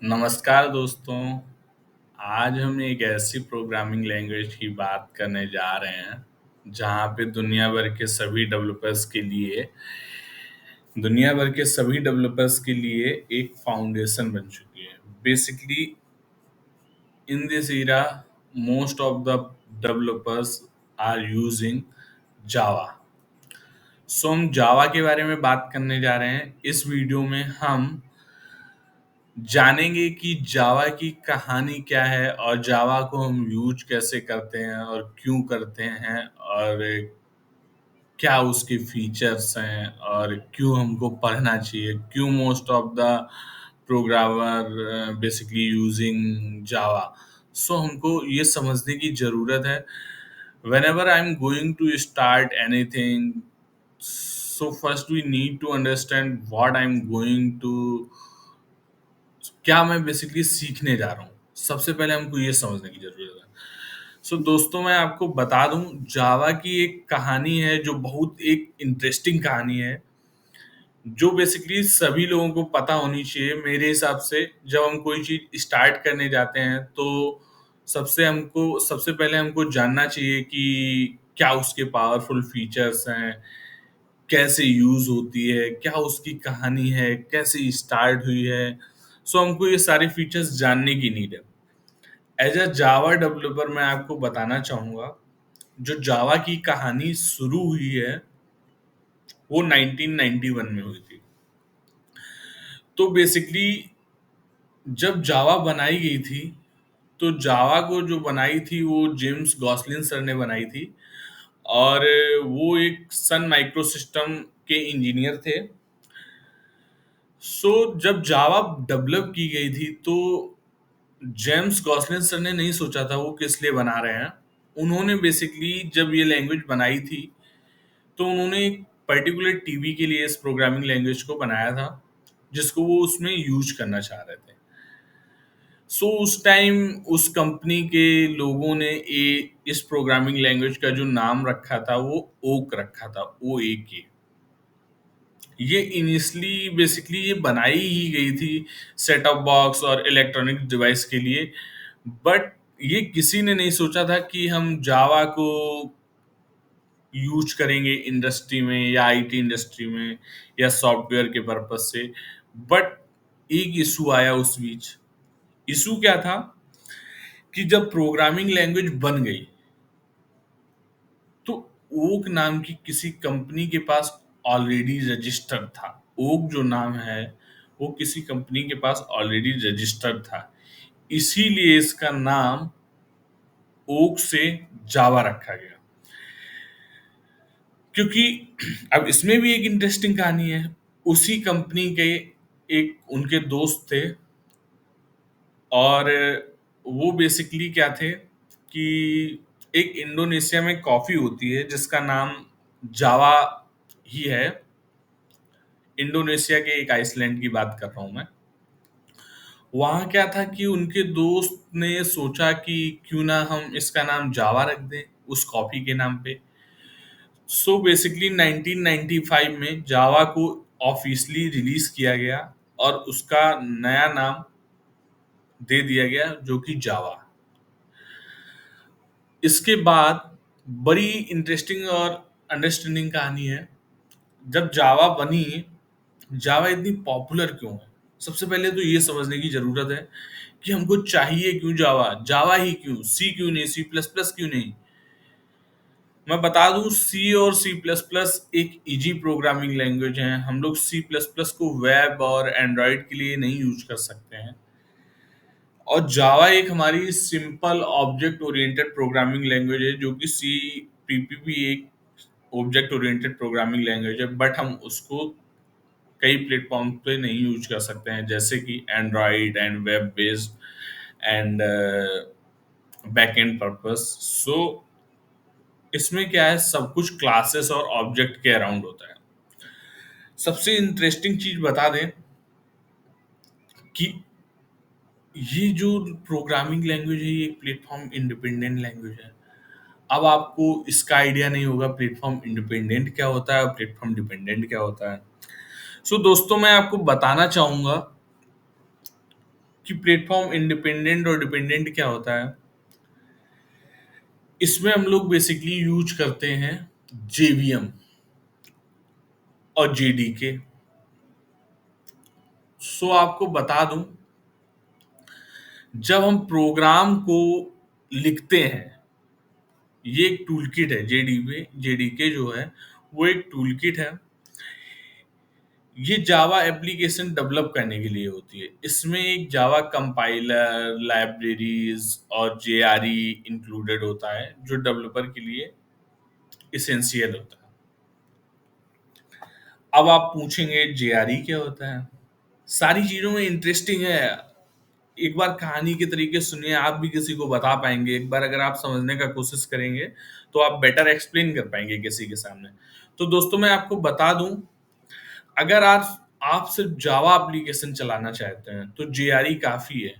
नमस्कार दोस्तों। आज हम एक ऐसी प्रोग्रामिंग लैंग्वेज की बात करने जा रहे हैं जहाँ पे दुनिया भर के सभी डेवलपर्स के लिए एक फाउंडेशन बन चुकी है। Basically in this era most of the developers are using जावा। सो हम जावा के बारे में बात करने जा रहे हैं। इस वीडियो में हम जानेंगे कि जावा की कहानी क्या है और जावा को हम यूज कैसे करते हैं और क्यों करते हैं और क्या उसके फीचर्स हैं और क्यों हमको पढ़ना चाहिए, क्यों most of the programmer basically using Java. So हमको ये समझने की ज़रूरत है whenever I'm going to start anything, so first we need to understand what I'm going to क्या मैं बेसिकली सीखने जा रहा हूँ। सबसे पहले हमको ये समझने की ज़रूरत है। सो दोस्तों मैं आपको बता दूँ जावा की एक कहानी है जो बहुत एक इंटरेस्टिंग कहानी है, जो बेसिकली सभी लोगों को पता होनी चाहिए मेरे हिसाब से। जब हम कोई चीज़ स्टार्ट करने जाते हैं तो सबसे पहले हमको जानना चाहिए कि क्या उसके पावरफुल फीचर्स हैं, कैसे यूज़ होती है, क्या उसकी कहानी है, कैसे स्टार्ट हुई है। सो हमको ये सारे फीचर्स जानने की नीड है। एज़ अ जावा डेवलपर मैं आपको बताना चाहूँगा, जो जावा की कहानी शुरू हुई है, वो 1991 में हुई थी। तो बेसिकली जब जावा बनाई गई थी, तो जावा को जो बनाई थी वो जेम्स गॉसलिन सर ने बनाई थी और वो एक सन माइक्रोसिस्टम के इंजीनियर थे। सो जब जावा डेवलप की गई थी तो जेम्स गॉसलिन सर ने नहीं सोचा था वो किस लिए बना रहे हैं। उन्होंने बेसिकली जब ये लैंग्वेज बनाई थी तो उन्होंने एक पर्टिकुलर टीवी के लिए इस प्रोग्रामिंग लैंग्वेज को बनाया था जिसको वो उसमें यूज करना चाह रहे थे। सो उस टाइम उस कंपनी के लोगों ने इस प्रोग्रामिंग लैंग्वेज का जो नाम रखा था वो ओक रखा था, ओ ए के। ये इनिशियली बेसिकली ये बनाई ही गई थी सेट ऑफ बॉक्स और इलेक्ट्रॉनिक डिवाइस के लिए, बट ये किसी ने नहीं सोचा था कि हम जावा को यूज करेंगे इंडस्ट्री में या आईटी इंडस्ट्री में या सॉफ्टवेयर के पर्पज से। बट एक इशू आया उस बीच। इशू क्या था कि जब प्रोग्रामिंग लैंग्वेज बन गई तो ओक नाम की किसी कंपनी के पास ऑलरेडी रजिस्टर्ड था। ओक जो नाम है वो किसी कंपनी के पास ऑलरेडी रजिस्टर्ड था, इसीलिए इसका नाम ओक से जावा रखा गया। क्योंकि अब इसमें भी एक इंटरेस्टिंग कहानी है। उसी कंपनी के एक उनके दोस्त थे और वो बेसिकली क्या थे कि एक इंडोनेशिया में कॉफी होती है जिसका नाम जावा ही है। इंडोनेशिया के एक आइसलैंड की बात कर रहा हूँ मैं। वहाँ क्या था कि उनके दोस्त ने सोचा कि क्यों ना हम इसका नाम जावा रख दें उस कॉफी के नाम पे। सो बेसिकली 1995 में जावा को ऑफिशियली रिलीज किया गया और उसका नया नाम दे दिया गया जो कि जावा। इसके बाद बड़ी इंटरेस्टिंग और अंडरस्टैंडिंग कहानी है। जब जावा बनी, जावा इतनी पॉपुलर क्यों है? सबसे पहले तो ये समझने की ज़रूरत है कि हमको चाहिए क्यों जावा? जावा ही क्यों? सी क्यों नहीं? सी प्लस प्लस क्यों नहीं? मैं बता दूं सी और सी प्लस प्लस एक इजी प्रोग्रामिंग लैंग्वेज है। हम लोग सी प्लस प्लस को वेब और एंड्रॉयड के लिए नहीं यूज कर सकते हैं। और जावा एक हमारी simple object oriented programming language है जो कि सी पीपीपी एक ऑब्जेक्ट ओरिएंटेड प्रोग्रामिंग लैंग्वेज है, बट हम उसको कई प्लेटफॉर्म पे नहीं यूज कर सकते हैं जैसे कि Android and web based and back end purpose. So इसमें क्या है, सब कुछ क्लासेस और ऑब्जेक्ट के अराउंड होता है। सबसे इंटरेस्टिंग चीज बता दें कि ये जो प्रोग्रामिंग लैंग्वेज है ये एक प्लेटफॉर्म इंडिपेंडेंट लैंग्वेज है। अब आपको इसका आइडिया नहीं होगा प्लेटफॉर्म इंडिपेंडेंट क्या होता है और प्लेटफॉर्म डिपेंडेंट क्या होता है। सो दोस्तों मैं आपको बताना चाहूंगा कि प्लेटफॉर्म इंडिपेंडेंट और डिपेंडेंट क्या होता है। इसमें हम लोग बेसिकली यूज करते हैं जेवीएम और जेडीके। सो आपको बता दूं, जब हम प्रोग्राम को लिखते हैं, ये एक टूल किट है। जेडीके जो है वो एक टूल किट है। ये जावा एप्लीकेशन डेवलप करने के लिए होती है। इसमें एक जावा कंपाइलर, लाइब्रेरीज और जेआरई इंक्लूडेड होता है, जो डेवलपर के लिए इसेंशियल होता है। अब आप पूछेंगे जेआरई क्या होता है। सारी चीजों में इंटरेस्टिंग है। एक बार कहानी के तरीके सुनिए, आप भी किसी को बता पाएंगे। एक बार अगर आप समझने का कोशिश करेंगे तो आप बेटर एक्सप्लेन कर पाएंगे किसी के सामने। तो दोस्तों, मैं आपको बता दूं, अगर आप सिर्फ जावा एप्लीकेशन चलाना चाहते हैं तो जेआरई काफी है।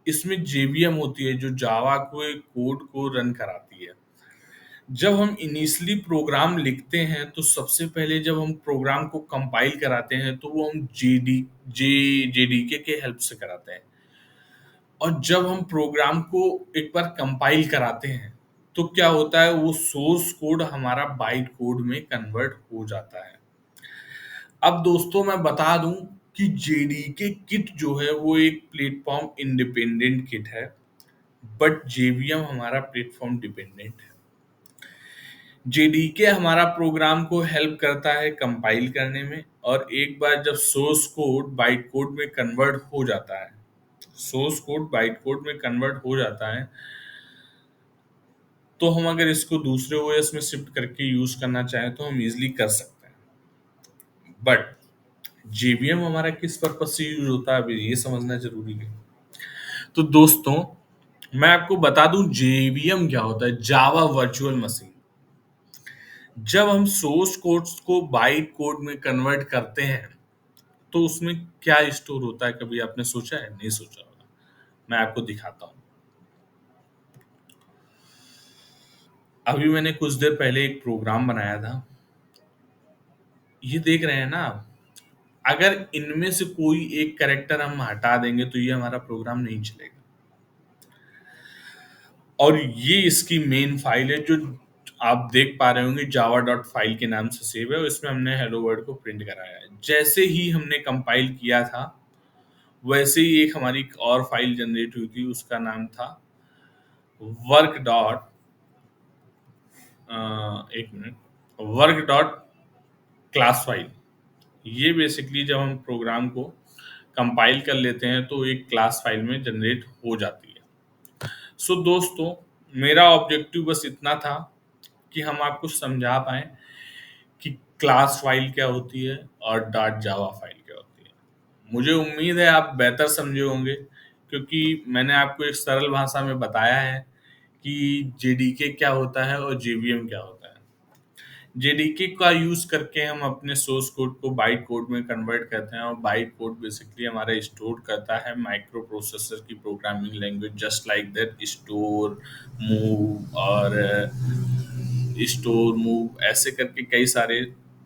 इसमें जेवीएम होती है जो जावा को एक कोड को रन कराती है। जब हम इनिशियली प्रोग्राम लिखते हैं तो सबसे पहले जब हम प्रोग्राम को कंपाइल कराते हैं तो वो हम जेडीके के हेल्प से कराते हैं। और जब हम प्रोग्राम को एक बार कंपाइल कराते हैं तो क्या होता है, वो सोर्स कोड हमारा बाइट कोड में कन्वर्ट हो जाता है। अब दोस्तों, मैं बता दूं कि जेडीके किट जो है वो एक प्लेटफॉर्म इंडिपेंडेंट किट है, बट जेवीएम हमारा प्लेटफॉर्म डिपेंडेंट है। जेडीके हमारा प्रोग्राम को हेल्प करता है कंपाइल करने में, और एक बार जब सोर्स कोड बाइट कोड में कन्वर्ट हो जाता है, सोर्स कोड बाइट कोड में कन्वर्ट हो जाता है, तो हम अगर इसको दूसरे ओएस में शिफ्ट करके यूज करना चाहें तो हम इजीली कर सकते हैं। बट जेवीएम हमारा किस पर्पज से यूज होता है, अभी ये समझना जरूरी है। तो दोस्तों, मैं आपको बता दूं जेवीएम क्या होता है। Java virtual machine. जब हम सोर्स कोड्स को बाइट कोड में कन्वर्ट करते हैं तो उसमें क्या स्टोर होता है, कभी आपने सोचा है? नहीं सोचा होगा। मैं आपको दिखाता हूँ। अभी मैंने कुछ देर पहले एक प्रोग्राम बनाया था। ये देख रहे हैं ना आप? अगर इनमें से कोई एक कैरेक्टर हम हटा देंगे तो ये हमारा प्रोग्राम नहीं चलेगा। और ये इसकी मेन फाइल है जो आप देख पा रहे होंगे, जावा डॉट फाइल के नाम से सेव है, और इसमें हमने हेलो वर्ल्ड को प्रिंट कराया है। जैसे ही हमने कंपाइल किया था वैसे ही एक हमारी और फाइल जनरेट हुई थी, उसका नाम था वर्क डॉट, एक minute, work dot class file. ये बेसिकली जब हम प्रोग्राम को कंपाइल कर लेते हैं तो एक क्लास फाइल में जनरेट हो जाती है। सो दोस्तों, मेरा ऑब्जेक्टिव बस इतना था कि हम आपको समझा पाए कि क्लास फाइल क्या होती है और डॉट जावा फाइल क्या होती है। मुझे उम्मीद है आप बेहतर समझे होंगे, क्योंकि मैंने आपको एक सरल भाषा में बताया है कि जेडीके क्या होता है और जेवीएम क्या होता है। जेडीके का यूज करके हम अपने सोर्स कोड को बाइट कोड में कन्वर्ट करते हैं, और बाइट कोड बेसिकली हमारा स्टोर करता है माइक्रो प्रोसेसर की programming language, just like that store move ऐसे करके कई सारे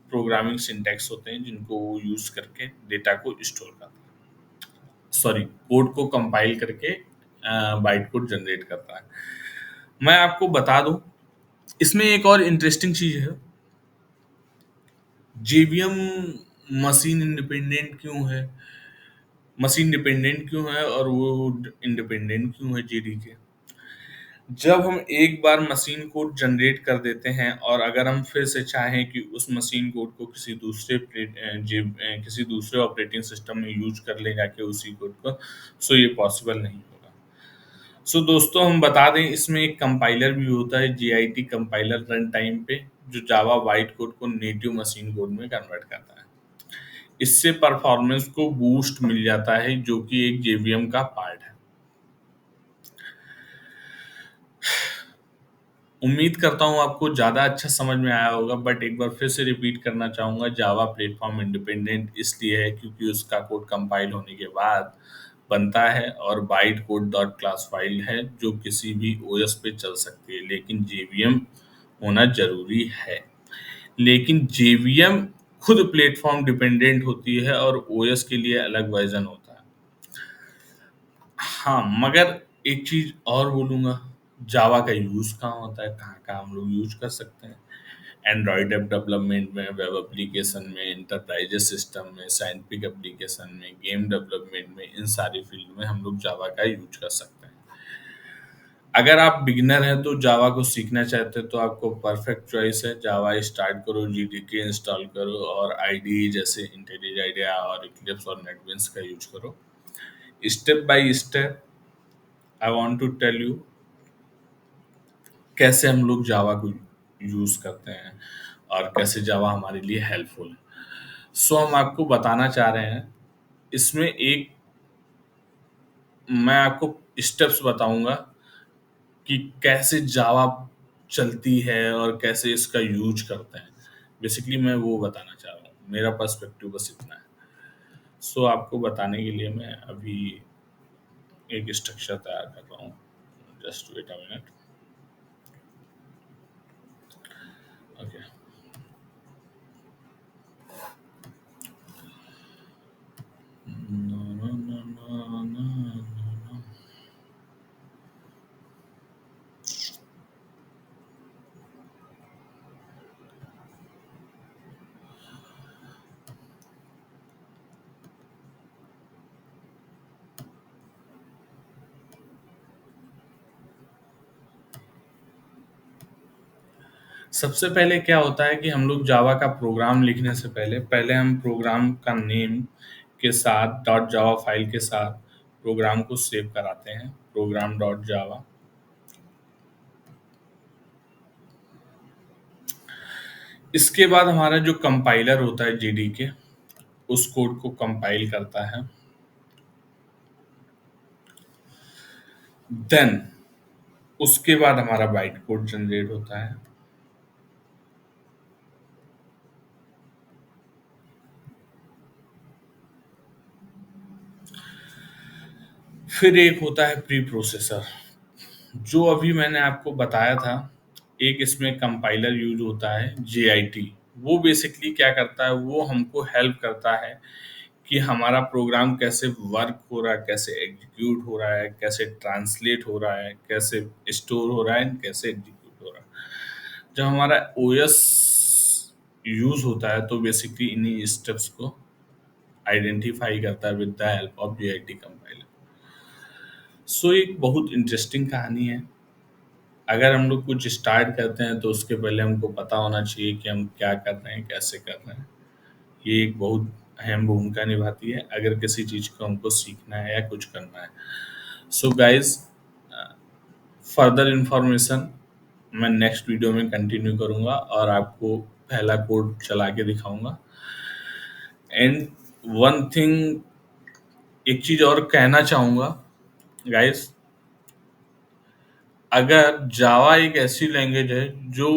प्रोग्रामिंग सिंटैक्स होते हैं जिनको वो यूज करके डेटा को स्टोर करता है, सॉरी, कोड को कंपाइल करके बाइट कोड जनरेट करता है। मैं आपको बता दूं, इसमें एक और इंटरेस्टिंग चीज है। जेवीएम मशीन इंडिपेंडेंट क्यों है, मशीन डिपेंडेंट क्यों है और वो इंडिपेंडेंट क्यों है जेडीके। जब हम एक बार मशीन कोड जनरेट कर देते हैं और अगर हम फिर से चाहें कि उस मशीन कोड को किसी दूसरे ऑपरेटिंग सिस्टम में यूज कर ले जाके उसी कोड को, सो ये पॉसिबल नहीं होगा। सो दोस्तों, हम बता दें, इसमें एक कंपाइलर भी होता है, जीआईटी कंपाइलर, रन टाइम पे, जो जावा वाइट कोड को नेटिव मशीन कोड में कन्वर्ट करता है। इससे परफॉर्मेंस को बूस्ट मिल जाता है, जो कि एक जेवीएम का पार्ट है। उम्मीद करता हूँ आपको ज़्यादा अच्छा समझ में आया होगा, बट एक बार फिर से रिपीट करना चाहूँगा, जावा प्लेटफॉर्म इंडिपेंडेंट इसलिए है क्योंकि उसका कोड कंपाइल होने के बाद बनता है, और byte code dot class file है जो किसी भी ओएस पे चल सकती है, लेकिन जेवीएम होना जरूरी है। लेकिन जेवीएम खुद प्लेटफॉर्म डिपेंडेंट होती है और ओएस के लिए अलग वर्जन होता है। हाँ, मगर एक चीज़ और बोलूँगा, जावा का यूज़ कहाँ होता है, कहाँ-कहाँ हम लोग यूज़ कर सकते हैं। एंड्रॉयड ऐप डेवलपमेंट में, वेब एप्लीकेशन में, एंटरप्राइज़ेज़ सिस्टम में, साइंटिफिक एप्लीकेशन में, गेम डेवलपमेंट में, इन सारी फ़ील्ड में हम लोग जावा का यूज़ कर सकते हैं। अगर आप बिगिनर हैं तो जावा को सीखना चाहते हैं तो आपको परफेक्ट चॉइस है। जावा स्टार्ट करो, जीडीके इंस्टॉल करो और आईडीई जैसे इंटेलिज आइडिया और इक्लिप्स और नेटबीन्स का यूज़ करो। Step by step I want to tell you कैसे हम लोग जावा को यूज़ करते हैं और कैसे जावा हमारे लिए हेल्पफुल है। सो हम आपको बताना चाह रहे हैं, इसमें एक मैं आपको स्टेप्स बताऊँगा कि कैसे जावा चलती है और कैसे इसका यूज़ करते हैं। बेसिकली मैं वो बताना चाह रहा हूँ। मेरा पर्सपेक्टिव बस इतना है। सो आपको बताने के लिए मैं अभी एक स्ट्रक्चर तैयार कर रहा हूँ। Just wait a minute. Okay. सबसे पहले क्या होता है कि हम लोग जावा का प्रोग्राम लिखने से पहले पहले हम प्रोग्राम का नेम के साथ डॉट जावा फाइल के साथ प्रोग्राम को सेव कराते हैं, प्रोग्राम डॉट जावा। इसके बाद हमारा जो कंपाइलर होता है जेडीके उस कोड को कंपाइल करता है। देन उसके बाद हमारा बाइट कोड जनरेट होता है। फिर एक होता है प्री प्रोसेसर, जो अभी मैंने आपको बताया था। एक इसमें कंपाइलर यूज होता है JIT। वो बेसिकली क्या करता है, वो हमको हेल्प करता है कि हमारा प्रोग्राम कैसे वर्क हो रहा है, कैसे एग्जीक्यूट हो रहा है, कैसे ट्रांसलेट हो रहा है, कैसे स्टोर हो रहा है, कैसे एग्जीक्यूट हो रहा है। जब हमारा OS यूज होता है तो बेसिकली इन्हीं स्टेप्स को आइडेंटिफाई करता है with the help of JIT compiler. So एक बहुत इंटरेस्टिंग कहानी है। अगर हम लोग कुछ स्टार्ट करते हैं तो उसके पहले हमको पता होना चाहिए कि हम क्या कर रहे हैं, कैसे कर रहे हैं। ये एक बहुत अहम भूमिका निभाती है अगर किसी चीज़ को हमको सीखना है या कुछ करना है। सो गाइस, फर्दर इंफॉर्मेशन मैं नेक्स्ट वीडियो में कंटिन्यू करूँगा और आपको पहला कोड चला के दिखाऊँगा। एंड वन थिंग, एक चीज़ और कहना चाहूँगा गाइस, अगर जावा एक ऐसी लैंग्वेज है जो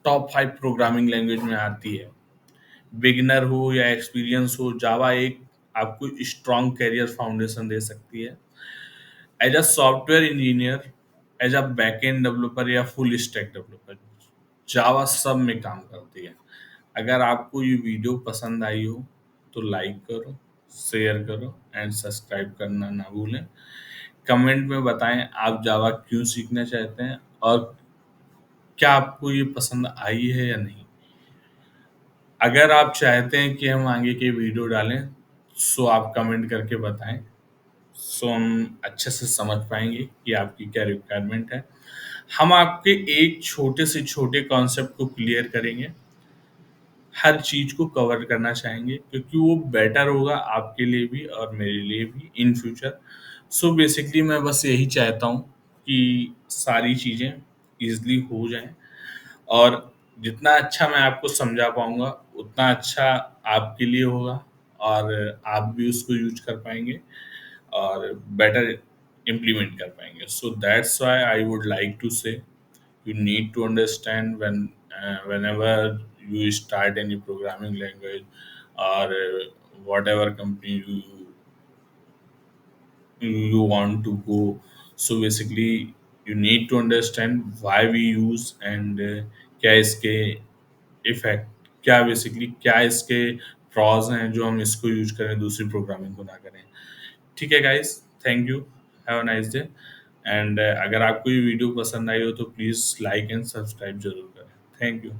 टॉप 5 प्रोग्रामिंग लैंग्वेज में आती है, बिगिनर हो या एक्सपीरियंस हो, जावा एक आपको स्ट्रॉन्ग करियर फाउंडेशन दे सकती है। As a software engineer, as a backend developer या फुल स्टैक डेवलपर, जावा सब में काम करती है। अगर आपको ये वीडियो पसंद आई हो तो लाइक करो, शेयर करो एंड सब्सक्राइब करना ना भूलें। कमेंट में बताएं आप जावा क्यों सीखना चाहते हैं और क्या आपको ये पसंद आई है या नहीं। अगर आप चाहते हैं कि हम आगे के वीडियो डालें, सो आप कमेंट करके बताएं। सो हम अच्छे से समझ पाएंगे कि आपकी क्या रिक्वायरमेंट है। हम आपके एक छोटे से छोटे कॉन्सेप्ट को क्लियर करेंगे, हर चीज़ को कवर करना चाहेंगे क्योंकि वो बेटर होगा आपके लिए भी और मेरे लिए भी इन फ्यूचर। सो बेसिकली मैं बस यही चाहता हूँ कि सारी चीज़ें ईज़िली हो जाएँ और जितना अच्छा मैं आपको समझा पाऊँगा, उतना अच्छा आपके लिए होगा और आप भी उसको यूज़ कर पाएँगे और बेटर इम्प्लीमेंट कर पाएँगे। So that's why I would like to say you need to understand whenever you start any programming language or whatever company you want to go. So basically you need to understand why we use and क्या इसके effect, क्या basically क्या इसके pros हैं जो हम इसको use करें दूसरी प्रोग्रामिंग को ना करें। ठीक है guys, thank you, have a nice day. And अगर आपको ये वीडियो पसंद आई हो तो प्लीज़ लाइक एंड सब्सक्राइब जरूर करें। Thank you.